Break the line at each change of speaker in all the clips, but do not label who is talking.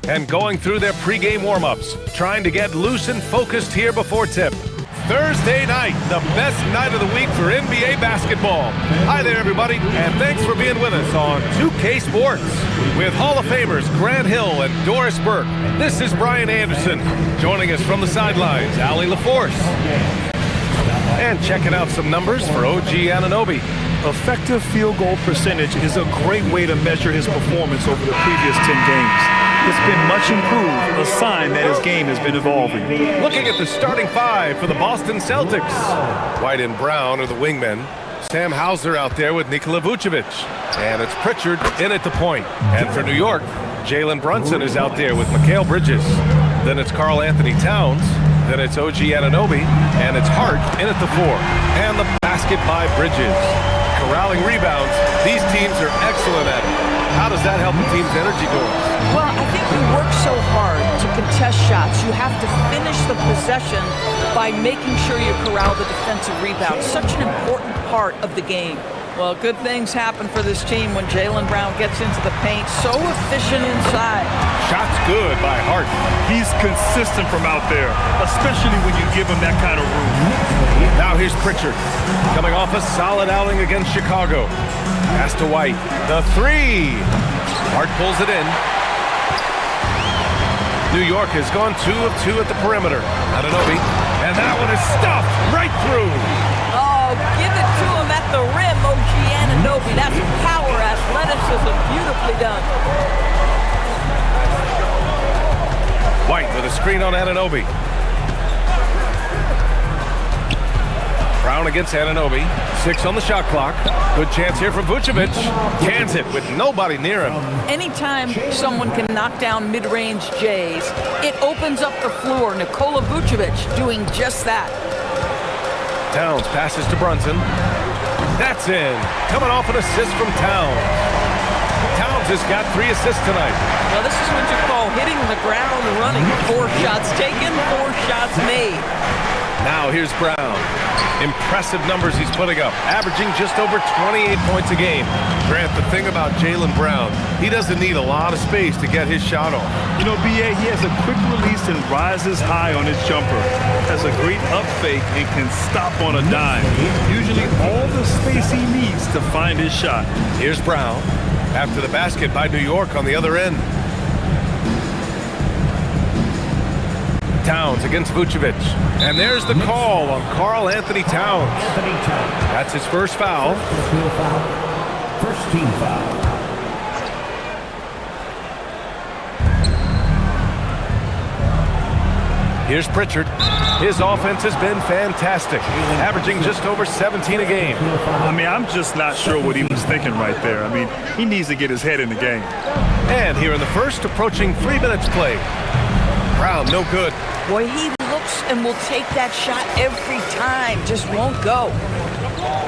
and going through their pregame warm-ups, trying to get loose and focused here before tip. Thursday night, the best night of the week for NBA basketball. Hi there, everybody, and thanks for being with us on 2K Sports. With Hall of Famers Grant Hill and Doris Burke, this is Brian Anderson. Joining us from the sidelines, Allie LaForce. And checking out some numbers for OG Anunoby.
Effective field goal percentage is a great way to measure his performance over the previous 10 games. It's been much improved, a sign that his game has been evolving.
Looking at the starting five for the Boston Celtics. White and Brown are the wingmen. Sam Hauser out there with Nikola Vucevic. And it's Pritchard in at the point. And for New York, Jalen Brunson is out there with Mikal Bridges. Then it's Karl Anthony Towns. Then it's OG Anunoby. And it's Hart in at the four. And the basket by Bridges. Corralling rebounds. These teams are excellent at it. How does that help the team's energy goals?
Well, I think you work so hard to contest shots. You have to finish the possession by making sure you corral the defensive rebound. Such an important part of the game. Well, good things happen for this team when Jaylen Brown gets into the paint. So efficient inside.
Shots good by Hart.
He's consistent from out there, especially when you give him that kind of room.
Now here's Pritchard, coming off a solid outing against Chicago. Pass to White. The three. Hart pulls it in. New York has gone 2 of 2 at the perimeter. Anunoby. And that one is stuffed right through.
Oh, give it to him at the rim, OG Anunoby. That's power, athleticism, beautifully done.
White with a screen on Anunoby. Brown against Anunoby. 6 on the shot clock. Good chance here from Vucevic. Cans it with nobody near him.
Anytime someone can knock down mid-range Jays, it opens up the floor. Nikola Vucevic doing just that.
Towns passes to Brunson. That's in. Coming off an assist from Towns. Towns has got 3 assists tonight.
Well, this is what you call hitting the ground running. 4 shots taken, 4 shots made.
Now here's Brown. Impressive numbers he's putting up, averaging just over 28 points a game. Grant, the thing about Jaylen Brown, he doesn't need a lot of space to get his shot off.
You know, B.A., he has a quick release and rises high on his jumper. Has a great up fake and can stop on a dime. Usually all the space he needs to find his shot.
Here's Brown after the basket by New York on the other end. Towns against Vucevic. And there's the call on Karl Anthony Towns. That's his first foul.
First team foul.
Here's Pritchard. His offense has been fantastic, averaging just over 17 a game.
I mean, I'm just not sure what he was thinking right there. I mean, he needs to get his head in the game.
And here in the first, approaching 3 minutes played. Brown, no good.
Boy, he looks and will take that shot every time. Just won't go.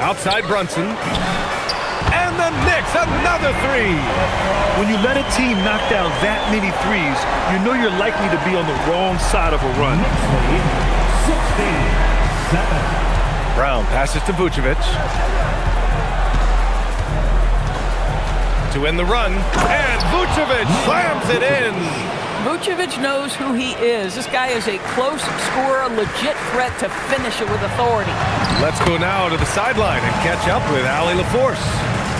Outside Brunson. And the Knicks, another 3.
When you let a team knock down that many threes, you know you're likely to be on the wrong side of a run.
16-7.
Brown passes to Vucevic. To end the run. And Vucevic slams it in.
Vucevic knows who he is. This guy is a close scorer, legit threat to finish it with authority.
Let's go now to the sideline and catch up with Allie LaForce.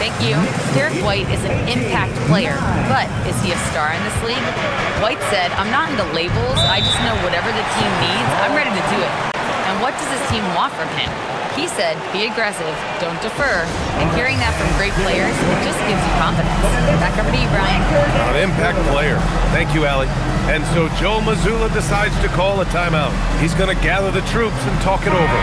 Thank you. Derek White is an impact player, but is he a star in this league? White said, "I'm not into labels. I just know whatever the team needs, I'm ready to do it." And what does his team want from him? He said, be aggressive, don't defer. And hearing that from great players, it just gives you confidence. Back over to you, Brian.
An impact player. Thank you, Allie. And so Joe Mazzulla decides to call a timeout. He's going to gather the troops and talk it over.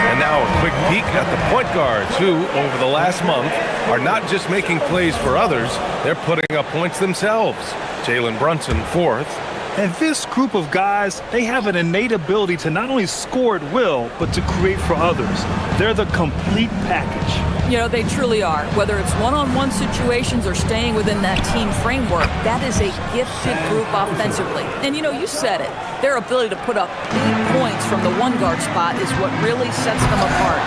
And now a quick peek at the point guards who, over the last month, are not just making plays for others, they're putting up points themselves. Jalen Brunson, 4th.
And this group of guys, they have an innate ability to not only score at will, but to create for others. They're the complete package.
You know, they truly are. Whether it's one-on-one situations or staying within that team framework, that is a gifted group offensively. And, you know, you said it. Their ability to put up big points from the one-guard spot is what really sets them apart.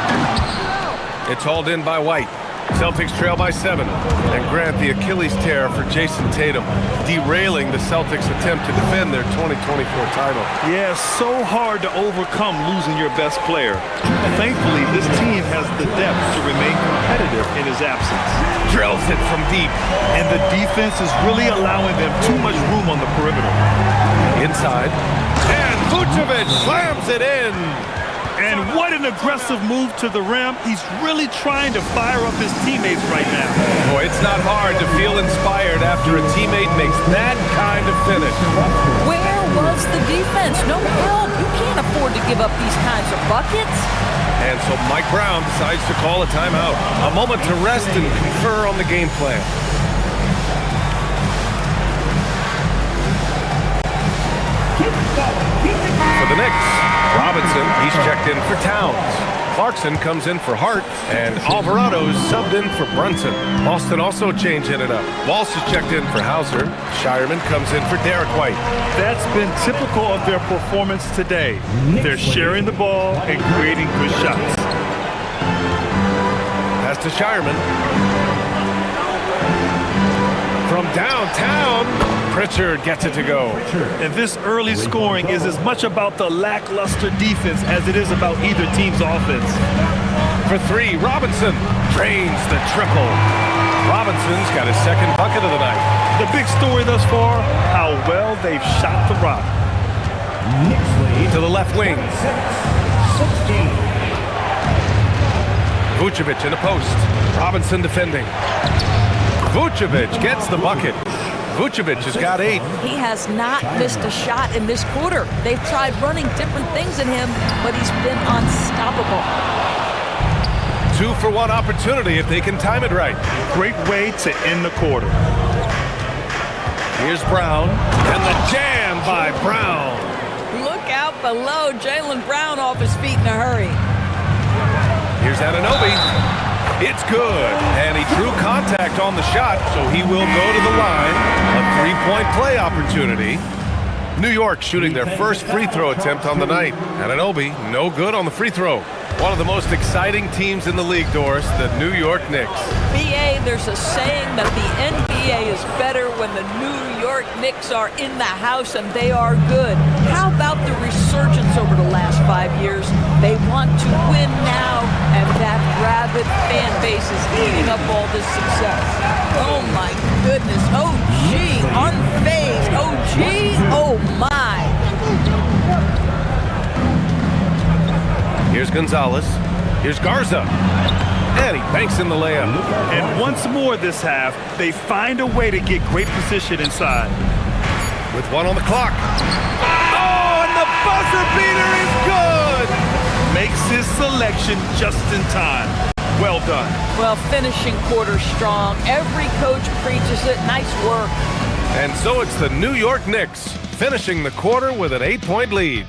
It's hauled in by White. Celtics trail by 7. And grant the Achilles tear for Jason Tatum, derailing the Celtics' attempt to defend their 2024 title.
Yeah, so hard to overcome losing your best player. Thankfully, this team has the depth to remain competitive in his absence.
Drills it from deep.
And the defense is really allowing them too much room on the perimeter.
Inside. And Vucevic slams it in.
And what an aggressive move to the rim. He's really trying to fire up his teammates right now.
Boy, it's not hard to feel inspired after a teammate makes that kind of finish.
Where was the defense? No help. You can't afford to give up these kinds of buckets.
And so Mike Brown decides to call a timeout. A moment to rest and confer on the game plan. For the Knicks, Robinson, he's checked in for Towns. Clarkson comes in for Hart, and Alvarado's subbed in for Brunson. Boston also changing it up. Walsh is checked in for Hauser. Shireman comes in for Derek White.
That's been typical of their performance today. They're sharing the ball and creating good shots.
Pass to Shireman. From downtown, Pritchard gets it to go.
And this early scoring is as much about the lackluster defense as it is about either team's offense.
For 3, Robinson drains the triple. Robinson's got his second bucket of the night.
The big story thus far, how well they've shot the rock.
To the left wing.
16.
Vucevic in the post. Robinson defending. Vucevic gets the bucket. Vucevic has got 8.
He has not missed a shot in this quarter. They've tried running different things in him, but he's been unstoppable.
2-for-1 opportunity if they can time it right.
Great way to end the quarter.
Here's Brown, and the jam by Brown.
Look out below. Jaylen Brown off his feet in a hurry.
Here's Anunoby. It's good, and he drew contact on the shot, so he will go to the line. A 3-point play opportunity. New York shooting their first free throw attempt on the night. Anunoby, no good on the free throw. One of the most exciting teams in the league, Doris, the New York Knicks.
BA, there's a saying that the NBA is better when the New York Knicks are in the house and they are good. How about the resurgence over the last 5 years? They want to win now, and that rabid fan base is eating up all this success. Oh my goodness. Oh gee, unfazed. Oh gee, oh my.
Here's Gonzalez. Here's Garza. And he banks in the layup.
And once more this half, they find a way to get great position inside.
With 1 on the clock. Oh, and the buzzer beater is good!
Makes his selection just in time. Well done.
Well, finishing quarter strong. Every coach preaches it. Nice work.
And so it's the New York Knicks finishing the quarter with an 8-point lead.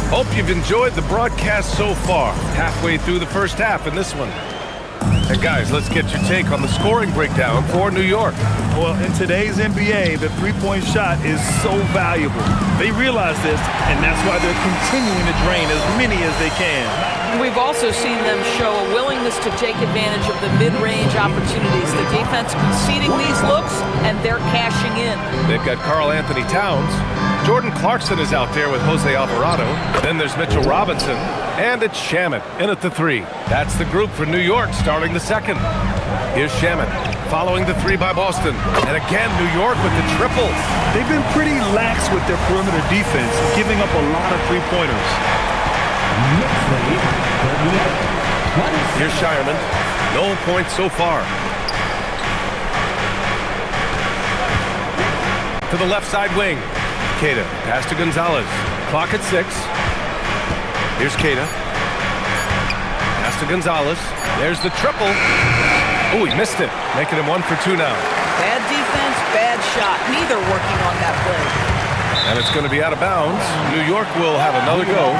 Hope you've enjoyed the broadcast so far. Halfway through the first half in this one. And guys, let's get your take on the scoring breakdown for New York.
Well, in today's NBA, the three-point shot is so valuable. They realize this, and that's why they're continuing to drain as many as they can.
We've also seen them show a willingness to take advantage of the mid-range opportunities. The defense conceding these looks, and they're cashing in.
They've got Karl Anthony Towns. Jordan Clarkson is out there with Jose Alvarado. Then there's Mitchell Robinson. And it's Shamet in at the 3. That's the group for New York starting the second. Here's Shamet following the 3 by Boston. And again, New York with the triples.
They've been pretty lax with their perimeter defense, giving up a lot of three-pointers.
Here's Shireman. No points so far. To the left side wing. Queta, pass to Gonzalez. Clock at 6. Here's Queta. Pass to Gonzalez. There's the triple. Oh, he missed it. Making him 1 for 2 now.
Bad defense, bad shot. Neither working on that play.
And it's going to be out of bounds. New York will have another go.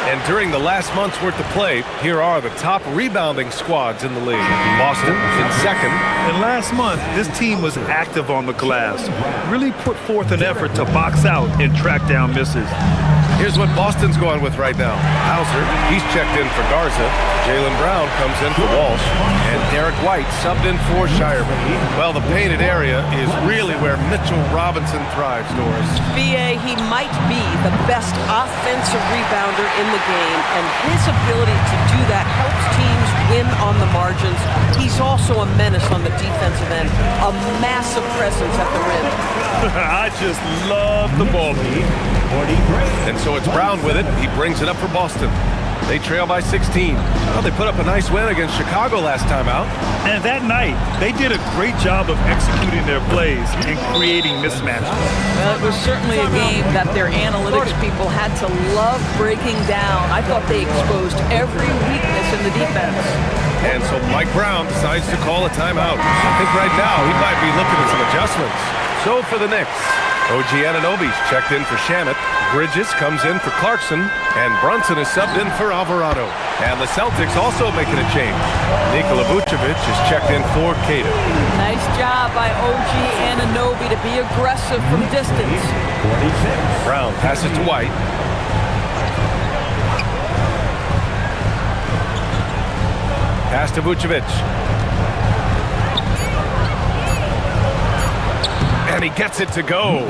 And during the last month's worth of play, here are the top rebounding squads in the league. Boston in second.
And last month, this team was active on the glass. Really put forth an effort to box out and track down misses.
Here's what Boston's going with right now. Hauser, he's checked in for Garza. Jaylen Brown comes in for Walsh. And Derek White subbed in for Shireman. Well, the painted area is really where Mitchell Robinson thrives, Doris.
B.A., he might be the best offensive rebounder in the game, and his ability to do that helps teams win on the margins. He's also a menace on the defensive end, a massive presence at the rim.
I just love the ball.
And so it's Brown with it. He brings it up for Boston. They trail by 16. Well, they put up a nice win against Chicago last time out.
And that night, they did a great job of executing their plays and creating mismatches.
Well, it was certainly a game that their analytics people had to love breaking down. I thought they exposed every weakness in the defense.
And so Mike Brown decides to call a timeout. I think right now he might be looking at some adjustments. So for the Knicks, OG Anunoby's checked in for Shamet. Bridges comes in for Clarkson. And Brunson is subbed in for Alvarado. And the Celtics also making a change. Nikola Vucevic is checked in for Cato.
Nice job by OG Anunoby to be aggressive from distance.
Brown passes to White. Pass to Vucevic. And he gets it to go.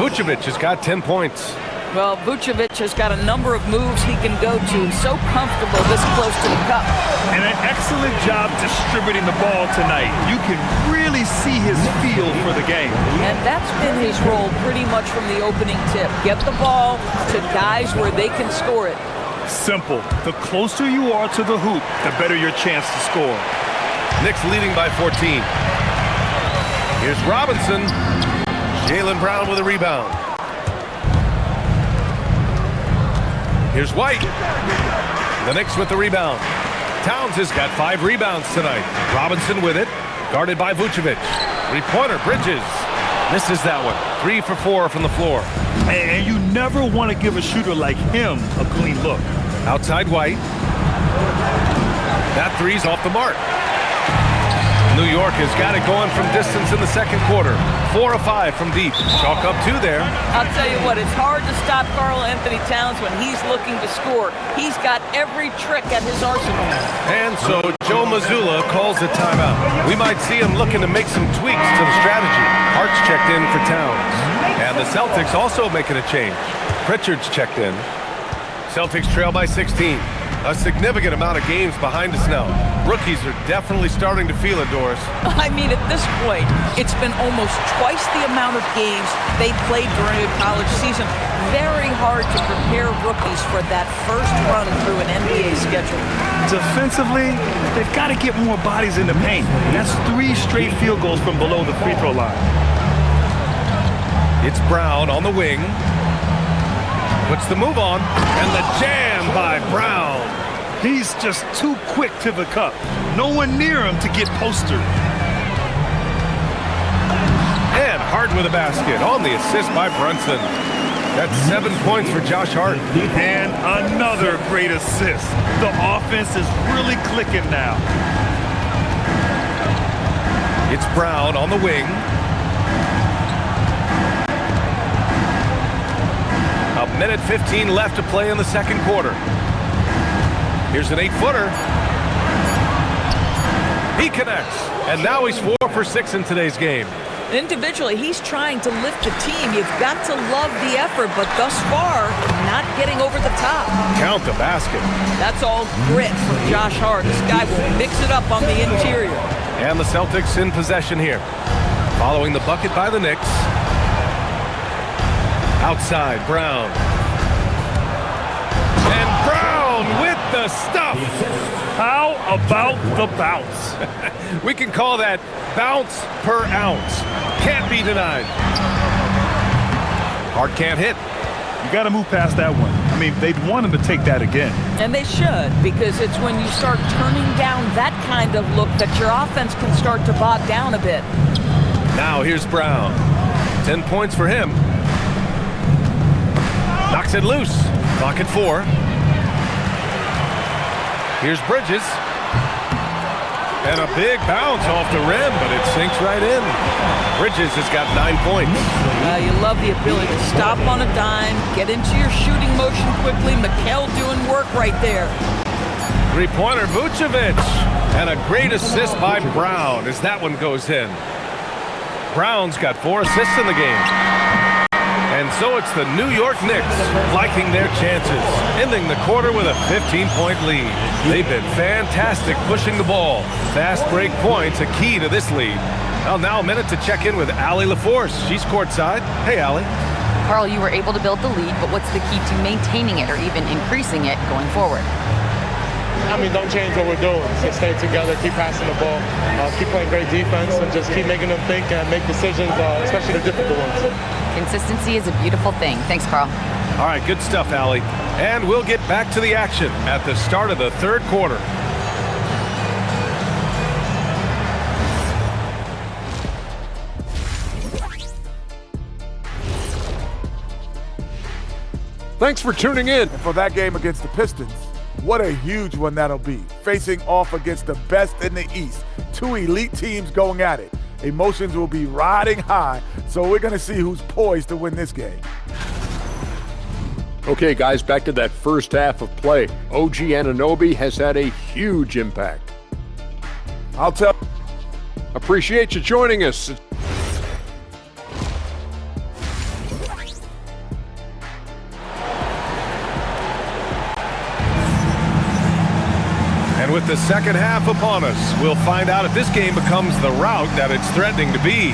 Vucevic has got 10 points.
Well, Vucevic has got a number of moves he can go to. So comfortable this close to the cup.
And an excellent job distributing the ball tonight. You can really see his feel for the game.
And that's been his role pretty much from the opening tip. Get the ball to guys where they can score it.
Simple. The closer you are to the hoop, the better your chance to score.
Knicks leading by 14. Here's Robinson. Jaylen Brown with a rebound. Here's White. The Knicks with the rebound. Towns has got 5 rebounds tonight. Robinson with it. Guarded by Vucevic. Three-pointer, Bridges. Misses that one. 3 for 4 from the floor.
And you never want to give a shooter like him a clean look.
Outside White. That three's off the mark. New York has got it going from distance in the second quarter. 4 of 5 from deep. Chalk up 2 there.
I'll tell you what, it's hard to stop Karl Anthony Towns when he's looking to score. He's got every trick at his arsenal.
And so Joe Mazzulla calls the timeout. We might see him looking to make some tweaks to the strategy. Hart's checked in for Towns. And the Celtics also making a change. Pritchard's checked in. Celtics trail by 16. A significant amount of games behind us now. Rookies are definitely starting to feel it, Doris.
I mean, at this point, it's been almost twice the amount of games they played during a college season. Very hard to prepare rookies for that first run through an NBA schedule.
Defensively, they've got to get more bodies in the paint. That's 3 straight field goals from below the free throw line.
It's Brown on the wing. Puts the move on, and the jam by Brown.
He's just too quick to the cup. No one near him to get postered.
And Hart with a basket on the assist by Brunson. That's 7 points for Josh Hart.
And another great assist. The offense is really clicking now.
It's Brown on the wing. A minute 15 left to play in the second quarter. Here's an 8-footer. He connects. And now he's 4 for 6 in today's game.
Individually, he's trying to lift the team. You've got to love the effort, but thus far, not getting over the top.
Count the basket.
That's all grit from Josh Hart. This guy will mix it up on the interior.
And the Celtics in possession here. Following the bucket by the Knicks. Outside, Brown. And Brown with the stuff.
How about the bounce?
We can call that bounce per ounce. Can't be denied. Hart can't hit.
You got to move past that one. I mean, they'd want him to take that again.
And they should, because it's when you start turning down that kind of look that your offense can start to bog down a bit.
Now here's Brown. 10 points for him. Knocks it loose. Clock at 4. Here's Bridges. And a big bounce off the rim, but it sinks right in. Bridges has got 9 points.
You love the ability to stop on a dime, get into your shooting motion quickly. Mikal doing work right there.
Three-pointer, Vucevic. And a great assist by Brown as that one goes in. Brown's got 4 assists in the game. And so it's the New York Knicks liking their chances, ending the quarter with a 15-point lead. They've been fantastic pushing the ball. Fast break points, a key to this lead. Well, now a minute to check in with Allie LaForce. She's courtside. Hey, Allie.
Carl, you were able to build the lead, but what's the key to maintaining it or even increasing it going forward?
I mean, don't change what we're doing. Just stay together, keep passing the ball, keep playing great defense, and just keep making them think and make decisions, especially the difficult ones.
Consistency is a beautiful thing. Thanks, Carl.
All right, good stuff, Allie. And we'll get back to the action at the start of the third quarter.
Thanks for tuning in.
And for that game against the Pistons, what a huge one that'll be. Facing off against the best in the East. 2 elite teams going at it. Emotions will be riding high, so we're going to see who's poised to win this game.
Okay, guys, back to that first half of play. OG Anunoby has had a huge impact.
I'll tell.
Appreciate you joining us.
And with the second half upon us, we'll find out if this game becomes the rout that it's threatening to be.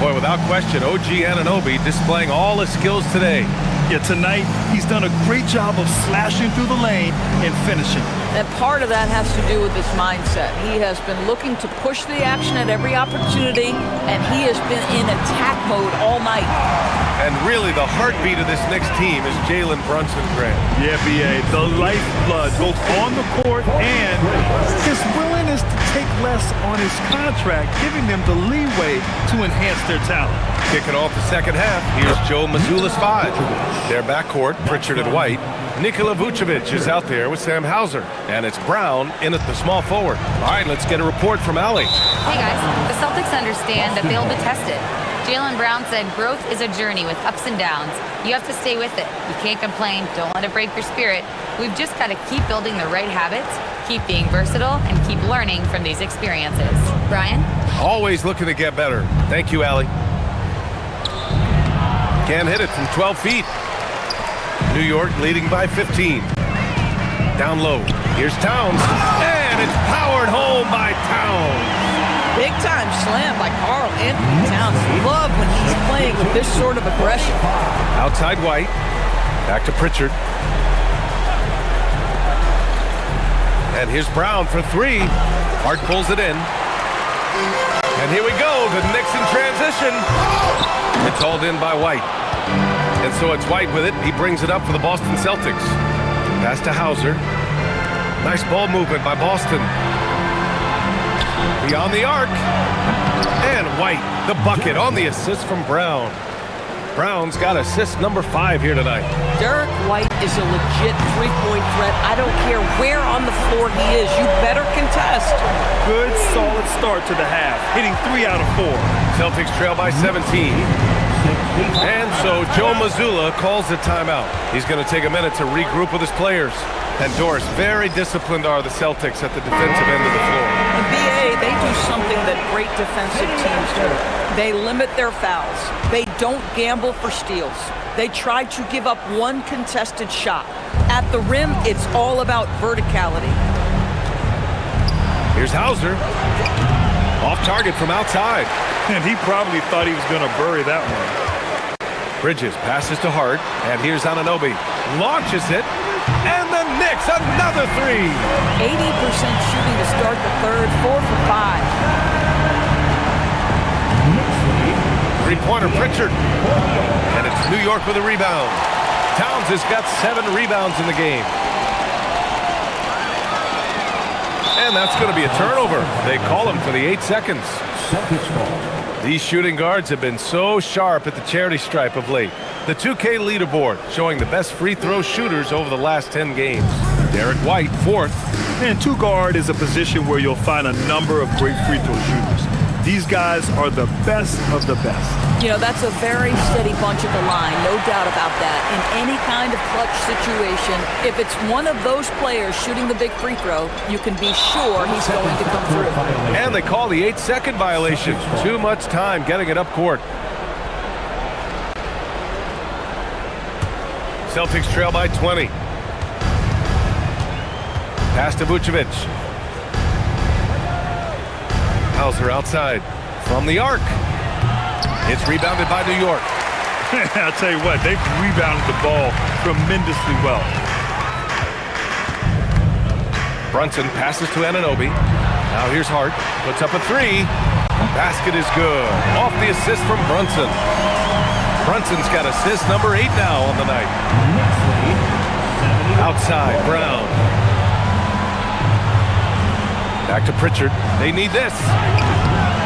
Boy, without question, OG Anunoby displaying all his skills today.
Yeah, tonight he's done a great job of slashing through the lane and finishing.
And part of that has to do with his mindset. He has been looking to push the action at every opportunity, and he has been in attack mode all night.
And really, the heartbeat of this Knicks team is Jalen Brunson, Grant.
Yeah, B.A., the lifeblood both on the court and his willingness to take less on his contract, giving them the leeway to enhance their talent.
Kicking off the second half, here's Joe Mazzulla's 5. Their backcourt, Pritchard and White. Nikola Vucevic is out there with Sam Hauser. And it's Brown in at the small forward. All right, let's get a report from Allie.
Hey, guys. The Celtics understand that they'll be tested. Jalen Brown said growth is a journey with ups and downs. You have to stay with it. You can't complain. Don't let it break your spirit. We've just got to keep building the right habits, keep being versatile, and keep learning from these experiences. Brian?
Always looking to get better. Thank you, Allie. Can't hit it from 12 feet. New York leading by 15. Down low. Here's Towns. And it's powered home by Towns.
Big time slam by Karl Anthony Towns. Love when he's playing with this sort of aggression.
Outside White. Back to Pritchard. And here's Brown for 3. Hart pulls it in. And here we go. The Knicks in transition. It's hauled in by White. And so it's White with it. He brings it up for the Boston Celtics. Pass to Hauser. Nice ball movement by Boston. Beyond the arc. And White, the bucket on the assist from Brown. Brown's got assist number 5 here tonight.
Derek White is a legit three-point threat. I don't care where on the floor he is. You better contest.
Good, solid start to the half, hitting 3 out of 4.
Celtics trail by 17. And so Joe Mazzulla calls the timeout. He's going to take a minute to regroup with his players. And Doris, very disciplined are the Celtics at the defensive end of the floor.
The BA, they do something that great defensive teams do. They limit their fouls. They don't gamble for steals. They try to give up one contested shot. At the rim, it's all about verticality.
Here's Hauser. Off target from outside.
And he probably thought he was going to bury that one.
Bridges passes to Hart. And here's Anunoby. Launches it. And the Knicks, another 3.
80% shooting to start the third, 4 for 5.
Three-pointer Pritchard. And it's New York with a rebound. Towns has got 7 rebounds in the game. And that's going to be a turnover. They call him for the 8 seconds. These shooting guards have been so sharp at the charity stripe of late. The 2K leaderboard showing the best free throw shooters over the last 10 games. Derek White, 4th.
And two guard is a position where you'll find a number of great free throw shooters. These guys are the best of the best.
You know, that's a very steady bunch at the line, no doubt about that. In any kind of clutch situation, if it's one of those players shooting the big free throw, you can be sure he's going to come through.
And they call the 8-second violation. Too much time getting it up court. Celtics trail by 20. Pass to Vucevic. Hauser outside from the arc. It's rebounded by New York.
I'll tell you what, they've rebounded the ball tremendously well.
Brunson passes to Anunoby. Now here's Hart. Puts up a three. Basket is good. Off the assist from Brunson. Brunson's got assist number 8 now on the night. Outside, Brown. Back to Pritchard. They need this.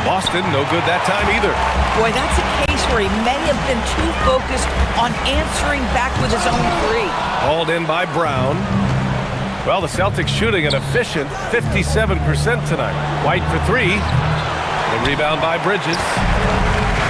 Boston, no good that time either.
Boy, that's a case where he may have been too focused on answering back with his own three.
Hauled in by Brown. Well, the Celtics shooting an efficient 57% tonight. White for three. The rebound by Bridges.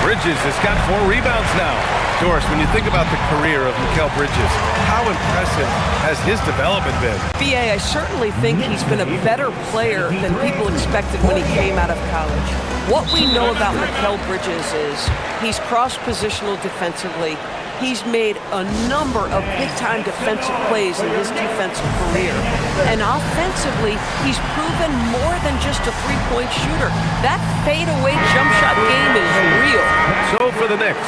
Bridges has got 4 rebounds now. Doris, when you think about the career of Mikal Bridges, how impressive has his development been?
B.A., I certainly think he's been a better player than people expected when he came out of college. What we know about Mikal Bridges is he's cross-positional defensively. He's made a number of big-time defensive plays in his defensive career. And offensively, he's proven more than just a three-point shooter. That fadeaway jump shot game is real.
So for the Knicks,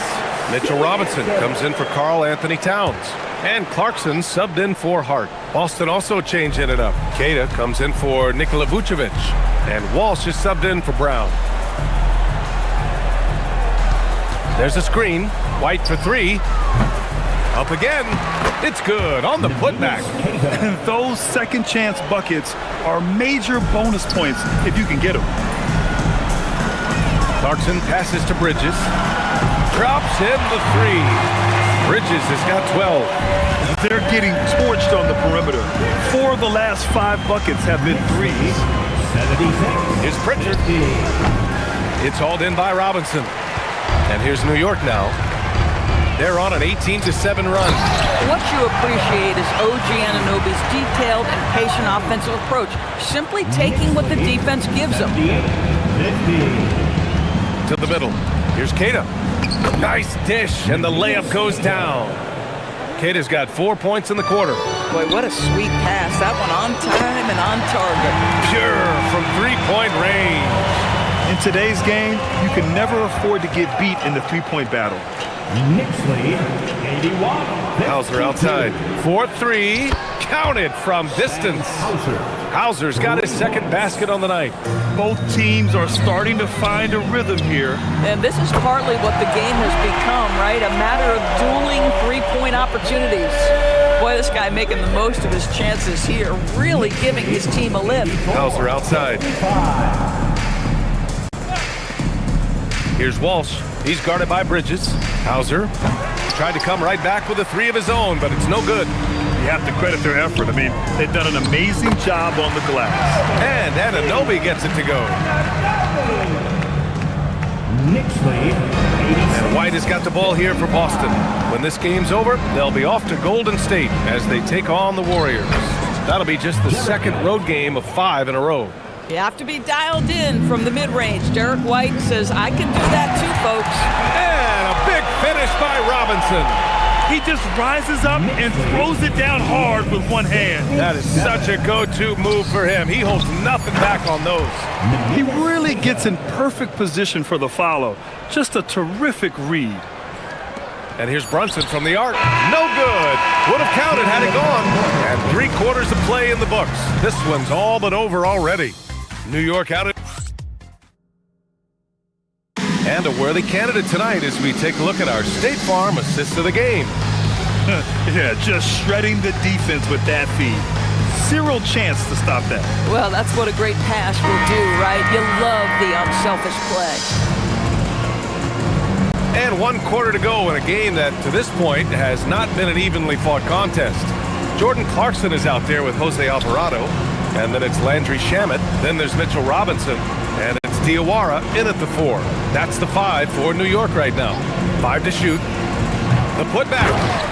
Mitchell Robinson comes in for Karl Anthony Towns. And Clarkson subbed in for Hart. Boston also changing it up. Keita comes in for Nikola Vucevic. And Walsh is subbed in for Brown. There's a screen. White for three. Up again. It's good on the putback.
And those second chance buckets are major bonus points if you can get them.
Clarkson passes to Bridges. Drops in the three. Bridges has got 12.
They're getting torched on the perimeter. 4 of the last 5 buckets have been threes.
Here's Pritchard. It's hauled in by Robinson. And here's New York now. They're on an 18-7 run.
What you appreciate is OG Anunoby's detailed and patient offensive approach, simply taking what the defense gives him.
To the middle. Here's Keita. Nice dish, and the layup goes down. Keita's got 4 points in the quarter.
Boy, what a sweet pass. That one on time and on target.
Pure from three-point range.
In today's game, you can never afford to get beat in the three-point battle.
Knicks lead, 81.
Hauser outside. 4-3. Counted from distance. Hauser's got his second basket on the night.
Both teams are starting to find a rhythm here.
And this is partly what the game has become, right? A matter of dueling three-point opportunities. Boy, this guy making the most of his chances here, really giving his team a lift.
Hauser outside. Here's Walsh. He's guarded by Bridges. Hauser tried to come right back with a three of his own, but it's no good.
You have to credit their effort. I mean, they've done an amazing job on the glass.
And Anunoby gets it to go.
Knicks lead, 86.
And White has got the ball here for Boston. When this game's over, they'll be off to Golden State as they take on the Warriors. That'll be just the second road game of 5 in a row.
You have to be dialed in from the mid-range. Derek White says, I can do that too, folks.
And a big finish by Robinson.
He just rises up and throws it down hard with one hand.
That is such a go-to move for him. He holds nothing back on those.
He really gets in perfect position for the follow. Just a terrific read.
And here's Brunson from the arc. No good. Would have counted had it gone. And 3 quarters of play in the books. This one's all but over already. New York out. And a worthy candidate tonight as we take a look at our State Farm assist of the game.
Yeah, just shredding the defense with that feed. Zero chance to stop that.
Well, that's what a great pass will do, right? You love the unselfish play.
And 1 quarter to go in a game that, to this point, has not been an evenly fought contest. Jordan Clarkson is out there with Jose Alvarado. And then it's Landry Shamet. Then there's Mitchell Robinson. And it's Diawara in at the 4. That's the 5 for New York right now. 5 to shoot. The putback.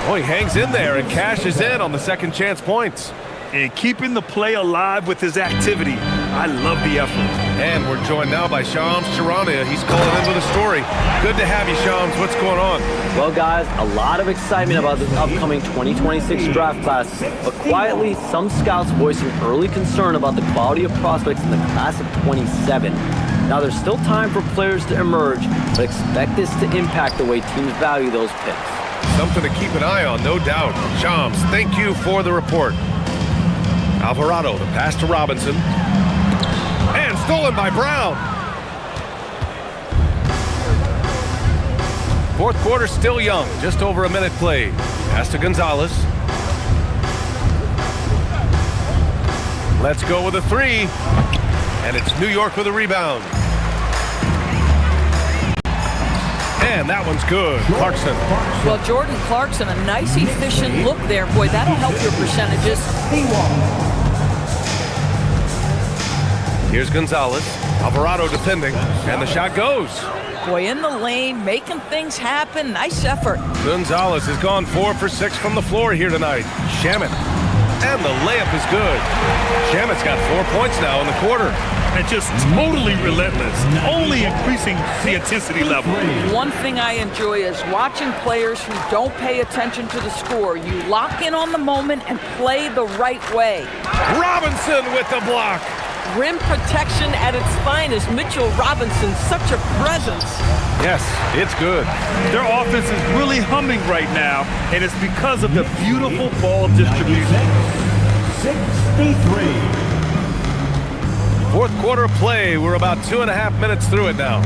Oh, he hangs in there and cashes in on the second chance points.
And keeping the play alive with his activity. I love the effort.
And we're joined now by Shams Charania. He's calling in with a story. Good to have you, Shams. What's going on?
Well, guys, a lot of excitement about this upcoming 2026 draft class, but quietly, some scouts voicing early concern about the quality of prospects in the class of 27. Now, there's still time for players to emerge, but expect this to impact the way teams value those picks.
Something to keep an eye on, no doubt. Shams, thank you for the report. Alvarado, the pass to Robinson. And stolen by Brown. Fourth quarter still young, just over a minute played. Pass to Gonzalez. Let's go with a 3. And it's New York with a rebound. And that one's good. Clarkson.
Well, Jordan Clarkson, a nice, efficient look there. Boy, that'll help your percentages.
Here's Gonzalez. Alvarado defending. And the shot goes.
Boy, in the lane, making things happen. Nice effort.
Gonzalez has gone 4 for 6 from the floor here tonight. Shamet. And the layup is good. Shamet's got 4 points now in the quarter.
And just totally relentless, only increasing the intensity level.
One thing I enjoy is watching players who don't pay attention to the score. You lock in on the moment and play the right way.
Robinson with the block.
Rim protection at its finest. Mitchell Robinson, such a presence.
Yes, it's good.
Their offense is really humming right now, and it's because of the beautiful ball distribution.
63.
Fourth quarter play. We're about 2.5 minutes through it now.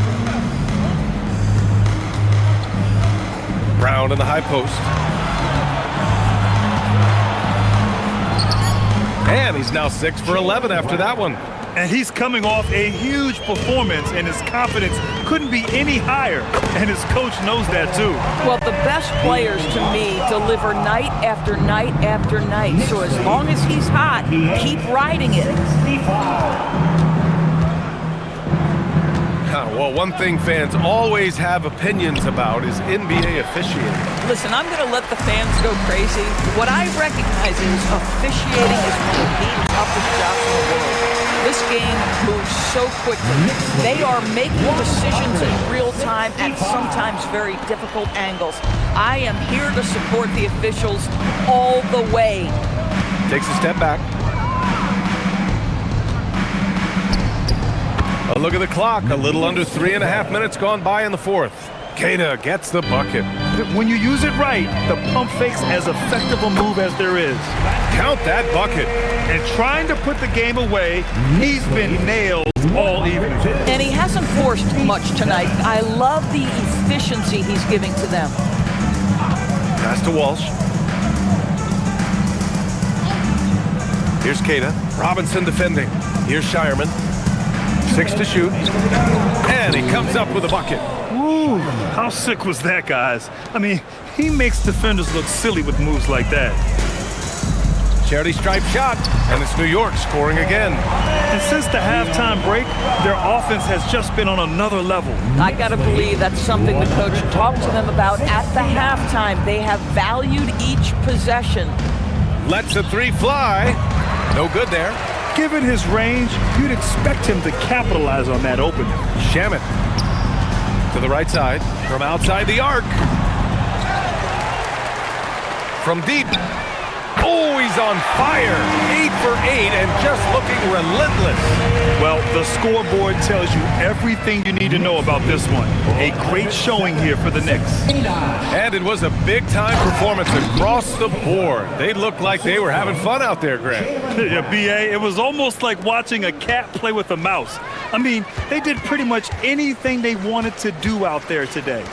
Brown in the high post. And he's now 6 for 11 after that one.
And he's coming off a huge performance, and his confidence couldn't be any higher. And his coach knows that, too.
Well, the best players, to me, deliver night after night after night. So as long as he's hot, keep riding it.
Well, one thing fans always have opinions about is NBA officiating.
Listen, I'm going to let the fans go crazy. What I recognize is officiating is one of the toughest jobs in the world. This game moves so quickly. They are making decisions in real time at sometimes very difficult angles. I am here to support the officials all the way.
Takes a step back. A look at the clock. A little under 3.5 minutes gone by in the fourth. Keita gets the bucket.
When you use it right, the pump fake's as effective a move as there is.
Count that bucket.
And trying to put the game away, he's been nailed all evening.
And he hasn't forced much tonight. I love the efficiency he's giving to them.
Pass to Walsh. Here's Keita. Robinson defending. Here's Shireman. 6 to shoot. And he comes up with a bucket.
Ooh, how sick was that, guys? I mean, he makes defenders look silly with moves like that.
Charity stripe shot, and it's New York scoring again.
And since the halftime break, their offense has just been on another level.
I got to believe that's something the coach talked to them about at the halftime. They have valued each possession.
Lets the 3 fly. No good there.
Given his range, you'd expect him to capitalize on that opening.
Shamet to the right side from outside the arc. From deep. Oh, he's on fire. 8 for 8 and just looking relentless.
Well, the scoreboard tells you everything you need to know about this one. A great showing here for the Knicks.
And it was a big-time performance across the board. They looked like they were having fun out there, Grant.
Yeah, B.A., it was almost like watching a cat play with a mouse. I mean, they did pretty much anything they wanted to do out there today.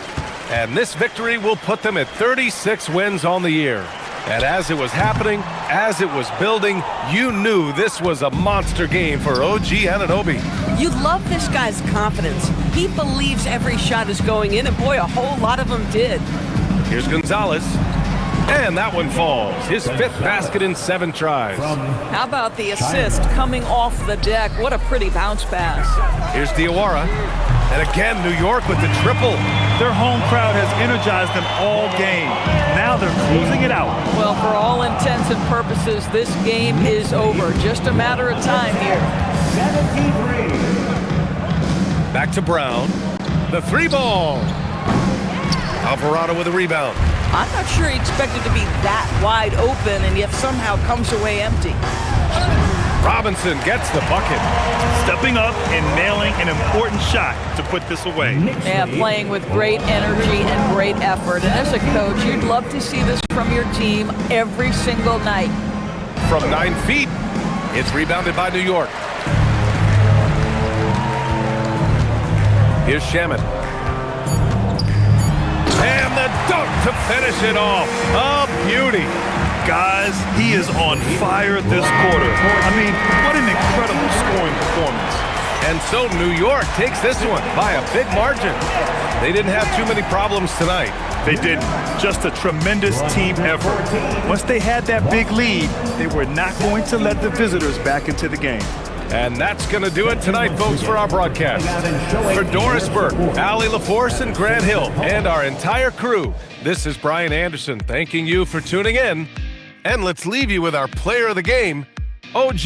And this victory will put them at 36 wins on the year. And as it was happening, as it was building, you knew this was a monster game for OG Anunoby.
You love this guy's confidence. He believes every shot is going in, and boy, a whole lot of them did.
Here's Gonzalez. And that one falls. His 5th basket in 7 tries.
How about the assist coming off the deck? What a pretty bounce pass.
Here's Diawara. And again, New York with the triple.
Their home crowd has energized them all game. Now they're closing it out.
Well, for all intents and purposes, this game is over. Just a matter of time here.
73.
Back to Brown. The 3-ball. Alvarado with a rebound.
I'm not sure he expected to be that wide open and yet somehow comes away empty.
Robinson gets the bucket.
Stepping up and nailing an important shot to put this away.
Yeah, playing with great energy and great effort. And as a coach, you'd love to see this from your team every single night.
From 9 feet, it's rebounded by New York. Here's Shamet. And the dunk to finish it off. A beauty.
Guys, he is on fire this quarter. I mean, what an incredible scoring performance.
And so New York takes this one by a big margin. They didn't have too many problems tonight.
They didn't. Just a tremendous team effort. Once they had that big lead, they were not going to let the visitors back into the game.
And that's going to do it tonight, folks, for our broadcast. For Doris Burke, Allie LaForce, and Grant Hill, and our entire crew, this is Brian Anderson thanking you for tuning in. And let's leave you with our player of the game, OG.